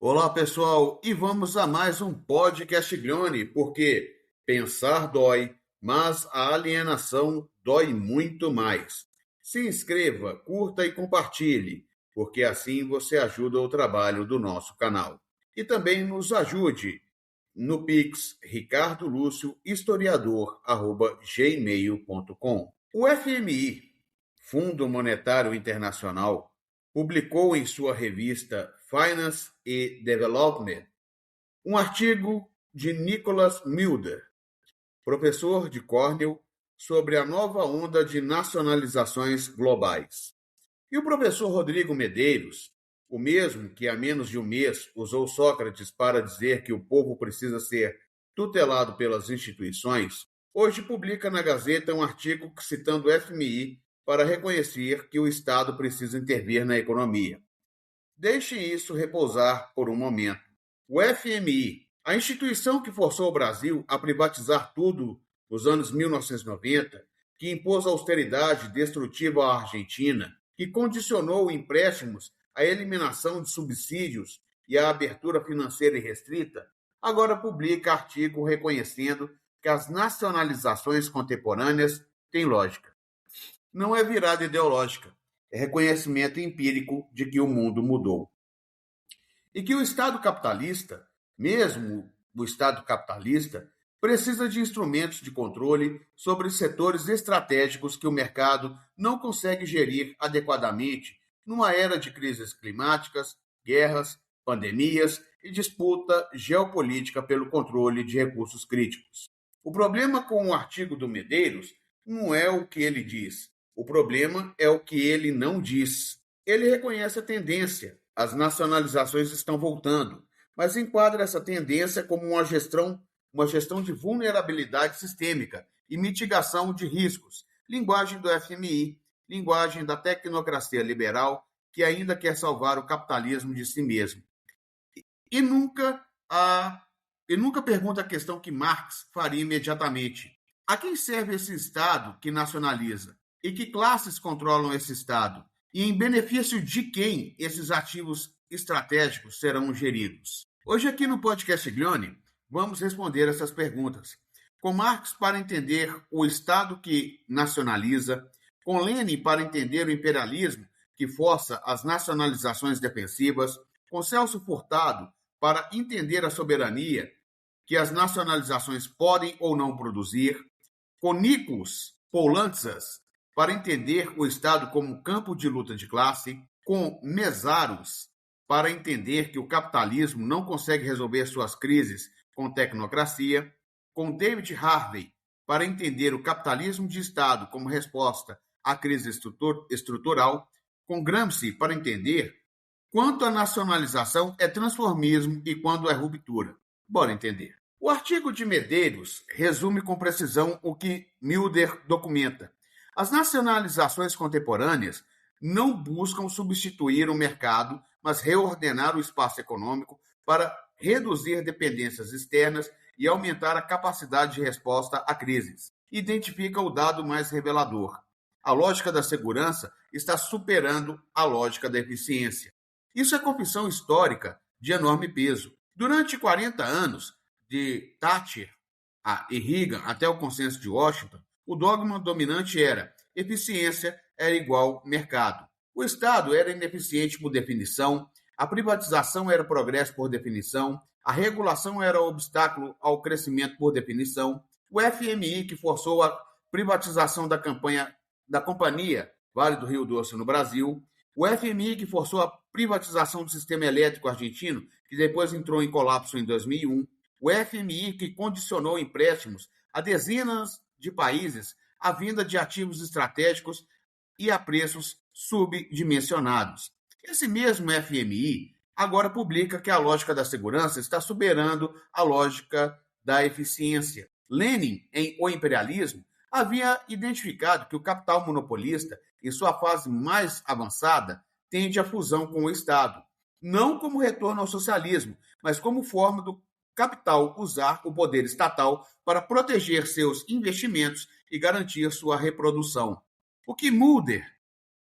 Olá, pessoal, e vamos a mais um podcast Glione, porque pensar dói, mas a alienação dói muito mais. Se inscreva, curta e compartilhe, porque assim você ajuda o trabalho do nosso canal. E também nos ajude no Pix Ricardo Lúcio, historiador@gmail.com. O FMI, Fundo Monetário Internacional, publicou em sua revista Finance e Development um artigo de Nicholas Mulder, professor de Cornell, sobre a nova onda de nacionalizações globais. E o professor Rodrigo Medeiros, o mesmo que há menos de um mês usou Sócrates para dizer que o povo precisa ser tutelado pelas instituições, hoje publica na Gazeta um artigo citando o FMI para reconhecer que o Estado precisa intervir na economia. Deixem isso repousar por um momento. O FMI, a instituição que forçou o Brasil a privatizar tudo nos anos 1990, que impôs austeridade destrutiva à Argentina, que condicionou empréstimos à eliminação de subsídios e à abertura financeira irrestrita, agora publica artigo reconhecendo que as nacionalizações contemporâneas têm lógica. Não é virada ideológica, é reconhecimento empírico de que o mundo mudou. E que o Estado capitalista, mesmo o Estado capitalista, precisa de instrumentos de controle sobre setores estratégicos que o mercado não consegue gerir adequadamente numa era de crises climáticas, guerras, pandemias e disputa geopolítica pelo controle de recursos críticos. O problema com o artigo do Medeiros não é o que ele diz, o problema é o que ele não diz. Ele reconhece a tendência, as nacionalizações estão voltando, mas enquadra essa tendência como uma gestão de vulnerabilidade sistêmica e mitigação de riscos, linguagem do FMI, linguagem da tecnocracia liberal que ainda quer salvar o capitalismo de si mesmo. E nunca, e nunca pergunta a questão que Marx faria imediatamente. A quem serve esse Estado que nacionaliza? E que classes controlam esse Estado? E em benefício de quem esses ativos estratégicos serão geridos? Hoje aqui no podcast Glione, vamos responder essas perguntas. Com Marx para entender o Estado que nacionaliza, com Lenin para entender o imperialismo que força as nacionalizações defensivas, com Celso Furtado para entender a soberania que as nacionalizações podem ou não produzir, com Nikos Poulantzas para entender o Estado como campo de luta de classe, com Mesaros para entender que o capitalismo não consegue resolver suas crises com tecnocracia, com David Harvey para entender o capitalismo de Estado como resposta à crise estrutural, com Gramsci para entender quanto a nacionalização é transformismo e quando é ruptura. Bora entender. O artigo de Medeiros resume com precisão o que Mulder documenta. As nacionalizações contemporâneas não buscam substituir o mercado, mas reordenar o espaço econômico para reduzir dependências externas e aumentar a capacidade de resposta a crises. Identifica o dado mais revelador. A lógica da segurança está superando a lógica da eficiência. Isso é confissão histórica de enorme peso. Durante 40 anos, de Thatcher e Reagan até o consenso de Washington, o dogma dominante era eficiência era igual mercado. O Estado era ineficiente por definição, a privatização era progresso por definição, a regulação era obstáculo ao crescimento por definição, o FMI que forçou a privatização da companhia Vale do Rio Doce no Brasil, o FMI que forçou a privatização do sistema elétrico argentino, que depois entrou em colapso em 2001, o FMI que condicionou empréstimos a dezenas de países à venda de ativos estratégicos e a preços subdimensionados. Esse mesmo FMI agora publica que a lógica da segurança está superando a lógica da eficiência. Lenin, em O Imperialismo, havia identificado que o capital monopolista, em sua fase mais avançada, tende à fusão com o Estado, não como retorno ao socialismo, mas como forma do capital usar o poder estatal para proteger seus investimentos e garantir sua reprodução. O que Mulder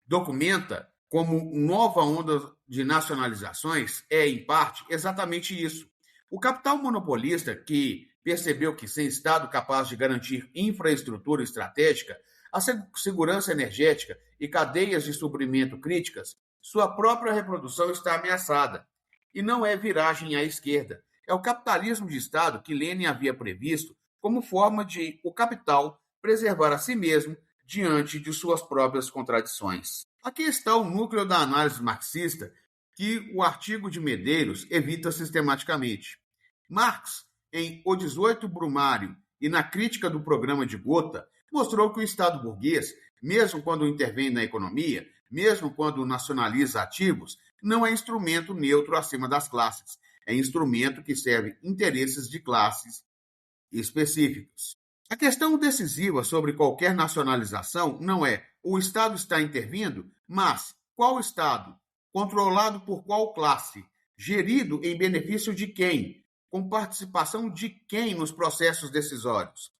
documenta como nova onda de nacionalizações é, em parte, exatamente isso. O capital monopolista, que percebeu que sem Estado capaz de garantir infraestrutura estratégica, a segurança energética e cadeias de suprimento críticas, sua própria reprodução está ameaçada. E não é viragem à esquerda. É o capitalismo de Estado que Lenin havia previsto como forma de o capital preservar a si mesmo diante de suas próprias contradições. Aqui está o núcleo da análise marxista que o artigo de Medeiros evita sistematicamente. Marx, em O 18 Brumário e na crítica do programa de Gotha, mostrou que o Estado burguês, mesmo quando intervém na economia, mesmo quando nacionaliza ativos, não é instrumento neutro acima das classes. É instrumento que serve interesses de classes específicos. A questão decisiva sobre qualquer nacionalização não é o Estado está intervindo, mas qual Estado, controlado por qual classe, gerido em benefício de quem, com participação de quem nos processos decisórios.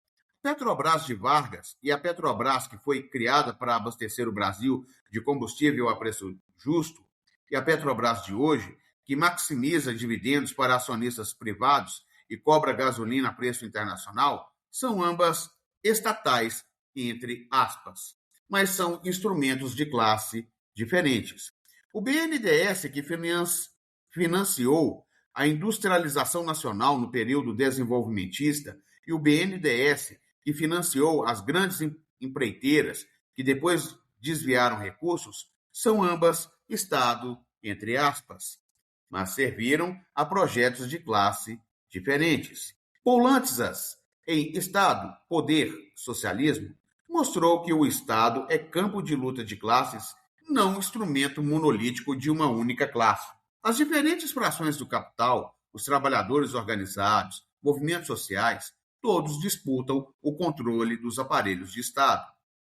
Petrobras de Vargas e a Petrobras, que foi criada para abastecer o Brasil de combustível a preço justo, e a Petrobras de hoje, que maximiza dividendos para acionistas privados e cobra gasolina a preço internacional, são ambas estatais, entre aspas, mas são instrumentos de classe diferentes. O BNDES, que financiou a industrialização nacional no período desenvolvimentista, e o BNDES, que financiou as grandes empreiteiras, que depois desviaram recursos, são ambas Estado, entre aspas, mas serviram a projetos de classe diferentes. Poulantzas, em Estado, Poder, Socialismo, mostrou que o Estado é campo de luta de classes, não instrumento monolítico de uma única classe. As diferentes frações do capital, os trabalhadores organizados, movimentos sociais, todos disputam o controle dos aparelhos de Estado.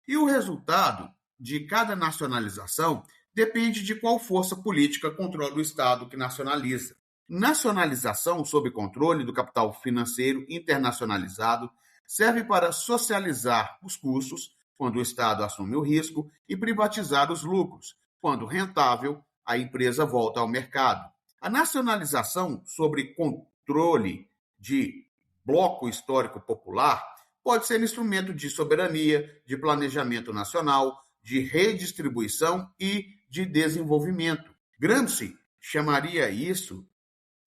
E o resultado de cada nacionalização depende de qual força política controla o Estado que nacionaliza. Nacionalização sob controle do capital financeiro internacionalizado serve para socializar os custos, quando o Estado assume o risco, e privatizar os lucros, quando rentável, a empresa volta ao mercado. A nacionalização sobre controle de bloco histórico popular pode ser instrumento de soberania, de planejamento nacional, de redistribuição e de desenvolvimento. Gramsci chamaria isso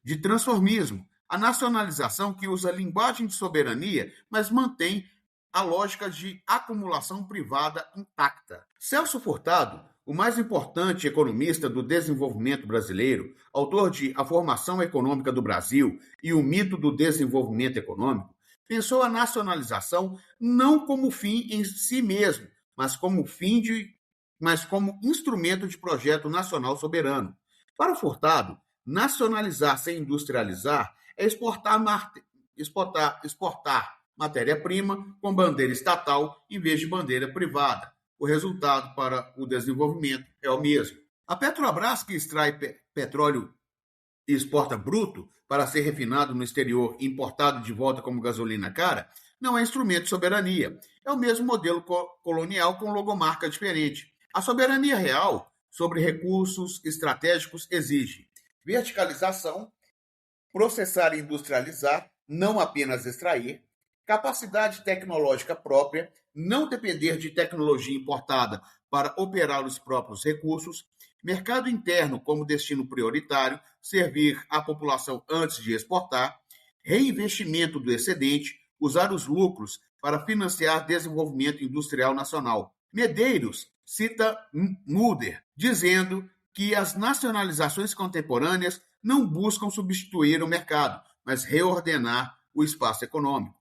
de transformismo, a nacionalização que usa a linguagem de soberania, mas mantém a lógica de acumulação privada intacta. Celso Furtado, o mais importante economista do desenvolvimento brasileiro, autor de A Formação Econômica do Brasil e o Mito do Desenvolvimento Econômico, pensou a nacionalização não como fim em si mesmo, mas como instrumento de projeto nacional soberano. Para Furtado, nacionalizar sem industrializar é exportar matéria-prima com bandeira estatal em vez de bandeira privada. O resultado para o desenvolvimento é o mesmo. A Petrobras, que extrai petróleo e exporta bruto para ser refinado no exterior e importado de volta como gasolina cara, não é instrumento de soberania. É o mesmo modelo colonial com logomarca diferente. A soberania real sobre recursos estratégicos exige verticalização, processar e industrializar, não apenas extrair, capacidade tecnológica própria, não depender de tecnologia importada para operar os próprios recursos, mercado interno como destino prioritário, servir à população antes de exportar, reinvestimento do excedente, usar os lucros para financiar desenvolvimento industrial nacional. Medeiros cita Mulder, dizendo que as nacionalizações contemporâneas não buscam substituir o mercado, mas reordenar o espaço econômico.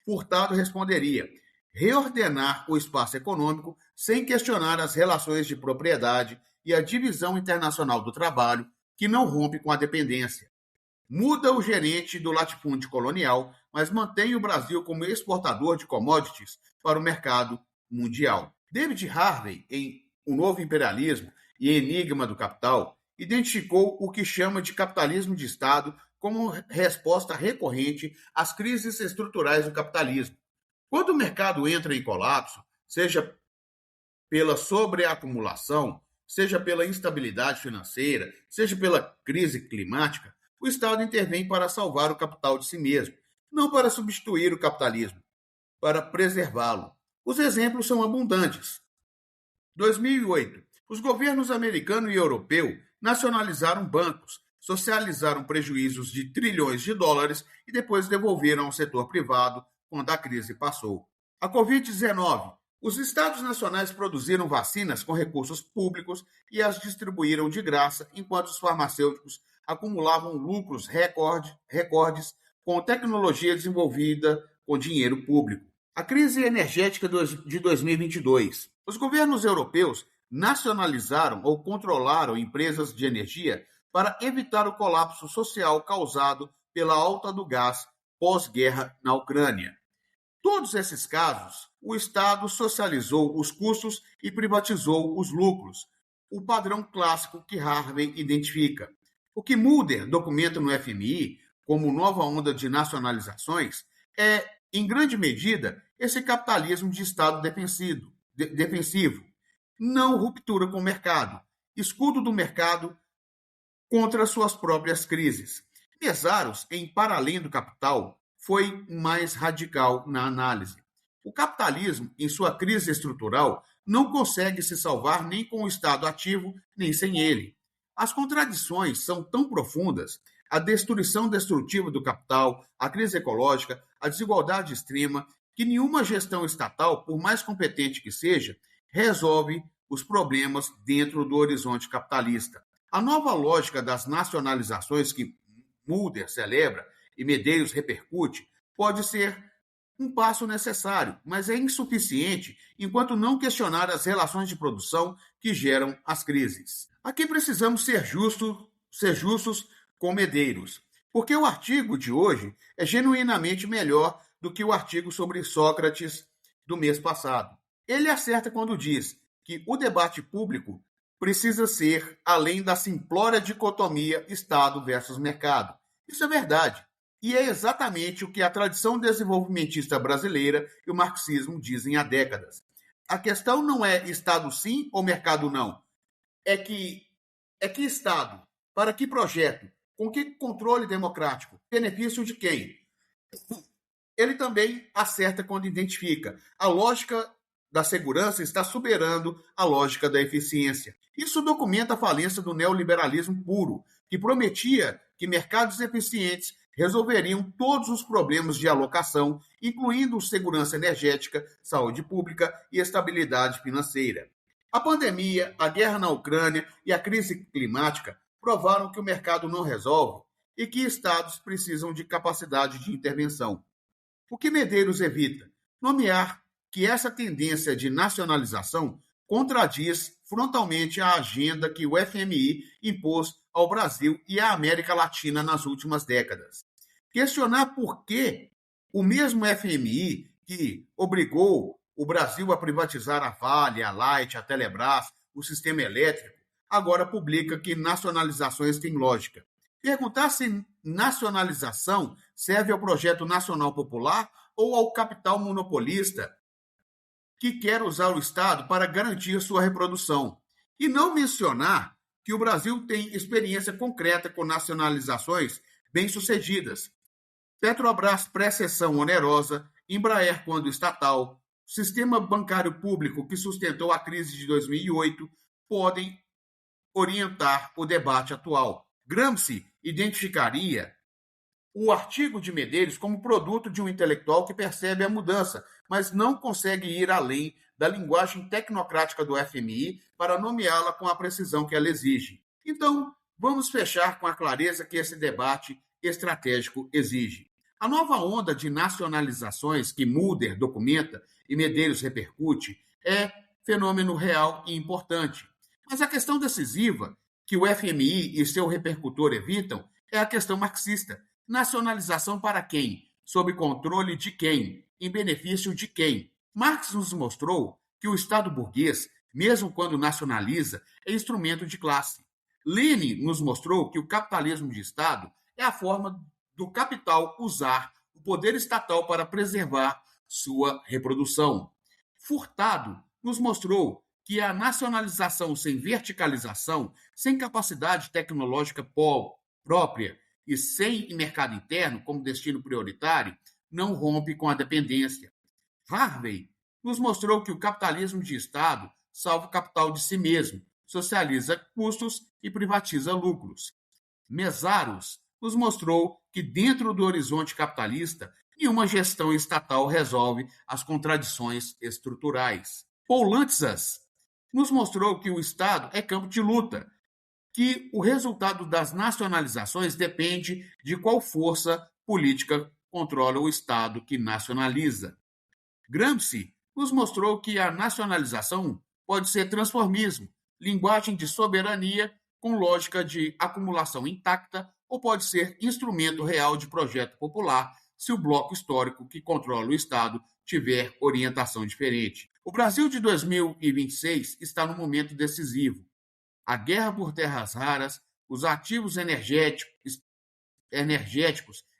Furtado responderia: reordenar o espaço econômico sem questionar as relações de propriedade e a divisão internacional do trabalho, que não rompe com a dependência. Muda o gerente do latifúndio colonial, mas mantém o Brasil como exportador de commodities para o mercado mundial. David Harvey, em O Novo Imperialismo e Enigma do Capital, identificou o que chama de capitalismo de Estado como resposta recorrente às crises estruturais do capitalismo. Quando o mercado entra em colapso, seja pela sobreacumulação seja pela instabilidade financeira, seja pela crise climática, o Estado intervém para salvar o capital de si mesmo, não para substituir o capitalismo, para preservá-lo. Os exemplos são abundantes. 2008. Os governos americano e europeu nacionalizaram bancos, socializaram prejuízos de trilhões de dólares e depois devolveram ao setor privado quando a crise passou. A Covid-19. Os estados nacionais produziram vacinas com recursos públicos e as distribuíram de graça, enquanto os farmacêuticos acumulavam lucros recordes com tecnologia desenvolvida com dinheiro público. A crise energética de 2022. Os governos europeus nacionalizaram ou controlaram empresas de energia para evitar o colapso social causado pela alta do gás pós-guerra na Ucrânia. Todos esses casos, o Estado socializou os custos e privatizou os lucros, o padrão clássico que Harvey identifica. O que Mulder documenta no FMI como nova onda de nacionalizações é, em grande medida, esse capitalismo de Estado defensivo, não ruptura com o mercado, escudo do mercado contra suas próprias crises. Mesaros, em Para Além do Capital, foi mais radical na análise. O capitalismo, em sua crise estrutural, não consegue se salvar nem com o Estado ativo, nem sem ele. As contradições são tão profundas, a destruição destrutiva do capital, a crise ecológica, a desigualdade extrema, que nenhuma gestão estatal, por mais competente que seja, resolve os problemas dentro do horizonte capitalista. A nova lógica das nacionalizações que Mulder celebra e Medeiros repercute pode ser um passo necessário, mas é insuficiente enquanto não questionar as relações de produção que geram as crises. Aqui precisamos ser justos com Medeiros, porque o artigo de hoje é genuinamente melhor do que o artigo sobre Sócrates do mês passado. Ele acerta quando diz que o debate público precisa ser além da simplória dicotomia Estado versus mercado. Isso é verdade. E é exatamente o que a tradição desenvolvimentista brasileira e o marxismo dizem há décadas. A questão não é Estado sim ou mercado não. É que Estado, para que projeto, com que controle democrático, benefício de quem? Ele também acerta quando identifica a lógica da segurança está superando a lógica da eficiência. Isso documenta a falência do neoliberalismo puro, que prometia que mercados eficientes resolveriam todos os problemas de alocação, incluindo segurança energética, saúde pública e estabilidade financeira. A pandemia, a guerra na Ucrânia e a crise climática provaram que o mercado não resolve e que estados precisam de capacidade de intervenção. O que Medeiros evita? Nomear que essa tendência de nacionalização contradiz frontalmente a agenda que o FMI impôs ao Brasil e à América Latina nas últimas décadas. Questionar por que o mesmo FMI que obrigou o Brasil a privatizar a Vale, a Light, a Telebrás, o sistema elétrico, agora publica que nacionalizações têm lógica. Perguntar se nacionalização serve ao projeto nacional popular ou ao capital monopolista que quer usar o Estado para garantir sua reprodução. E não mencionar que o Brasil tem experiência concreta com nacionalizações bem-sucedidas. Petrobras pré-cessão onerosa, Embraer quando estatal, sistema bancário público que sustentou a crise de 2008 podem orientar o debate atual. Gramsci identificaria o artigo de Medeiros como produto de um intelectual que percebe a mudança, mas não consegue ir além da linguagem tecnocrática do FMI para nomeá-la com a precisão que ela exige. Então, vamos fechar com a clareza que esse debate estratégico exige. A nova onda de nacionalizações que Mulder documenta e Medeiros repercute é fenômeno real e importante. Mas a questão decisiva que o FMI e seu repercutor evitam é a questão marxista. Nacionalização para quem? Sob controle de quem? Em benefício de quem? Marx nos mostrou que o Estado burguês, mesmo quando nacionaliza, é instrumento de classe. Lenin nos mostrou que o capitalismo de Estado é a forma do capital usar o poder estatal para preservar sua reprodução. Furtado nos mostrou que a nacionalização sem verticalização, sem capacidade tecnológica própria e sem mercado interno como destino prioritário, não rompe com a dependência. Harvey nos mostrou que o capitalismo de Estado salva o capital de si mesmo, socializa custos e privatiza lucros. Mesaros nos mostrou que, dentro do horizonte capitalista, nenhuma gestão estatal resolve as contradições estruturais. Poulantzas nos mostrou que o Estado é campo de luta, que o resultado das nacionalizações depende de qual força política controla o Estado que nacionaliza. Gramsci nos mostrou que a nacionalização pode ser transformismo, linguagem de soberania com lógica de acumulação intacta, ou pode ser instrumento real de projeto popular se o bloco histórico que controla o Estado tiver orientação diferente. O Brasil de 2026 está num momento decisivo. A guerra por terras raras, os ativos energéticos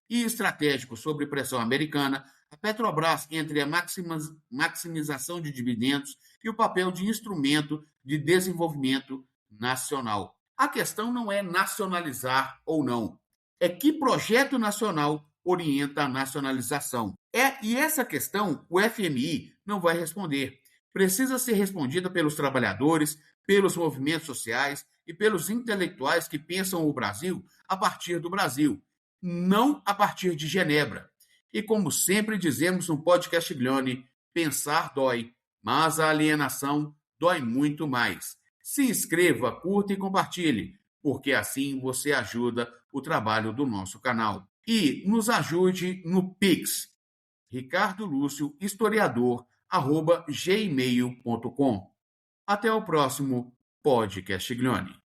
e estratégicos sob pressão americana, a Petrobras entre a maximização de dividendos e o papel de instrumento de desenvolvimento nacional. A questão não é nacionalizar ou não, é que projeto nacional orienta a nacionalização. E essa questão o FMI não vai responder. Precisa ser respondida pelos trabalhadores, pelos movimentos sociais e pelos intelectuais que pensam o Brasil a partir do Brasil, não a partir de Genebra. E como sempre dizemos no podcast Glione, pensar dói, mas a alienação dói muito mais. Se inscreva, curta e compartilhe, porque assim você ajuda o trabalho do nosso canal. E nos ajude no Pix, Ricardo Lúcio, historiador, @gmail.com. Até o próximo podcast Glione.